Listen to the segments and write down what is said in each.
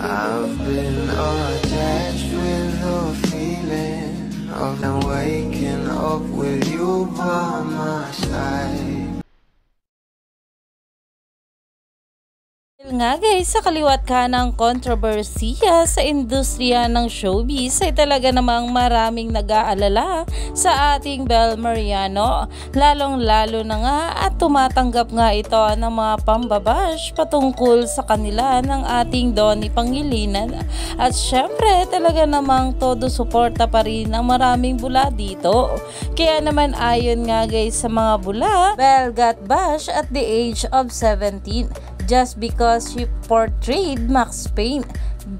I've been attached with the feeling of waking up with you by my side. Nga guys, sa kaliwat ka ng kontrobersiya sa industriya ng showbiz ay talaga namang maraming nag-aalala sa ating Bel Mariano, lalong-lalo na nga at tumatanggap nga ito ng mga pambabash patungkol sa kanila ng ating Donnie Pangilinan. At syempre talaga namang todo suporta pa rin ang maraming bula dito. Kaya naman ayon nga guys sa mga bula, Bel got bashed at the age of 17 just because she portrayed Max Payne.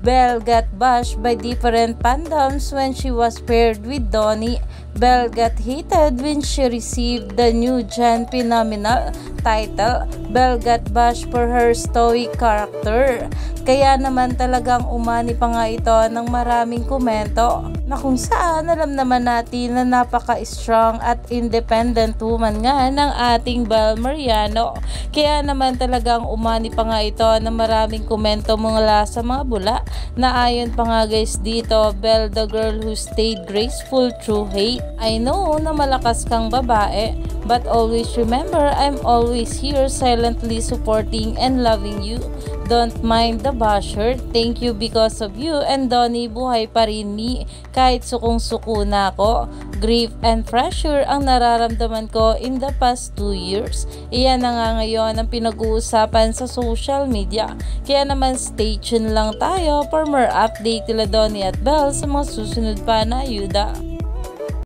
Bel got bashed by different fandoms when she was paired with Donnie. Bel got hated when she received the new gen phenomenal title. Bel got bashed for her stoic character. Kaya naman talagang umani pa nga ito ng maraming komento na kung saan alam naman natin na napaka-strong at independent woman nga ng ating Bel Mariano. Kaya naman talagang umani pa nga ito ng maraming komento mula sa mga bula na ayon pa nga guys dito, Bel the girl who stayed graceful through hate. I know na malakas kang babae, but always remember I'm always here silently supporting and loving you. Don't mind the basher. Thank you because of you and Donnie buhay pa rin me. Kahit sukong-suko na ako. Grief and pressure ang nararamdaman ko in the past 2 years. Iyan na nga ngayon ang pinag-uusapan sa social media. Kaya naman stay tuned lang tayo for more update nila Donnie at Bel sa mga susunod pa na ayuda.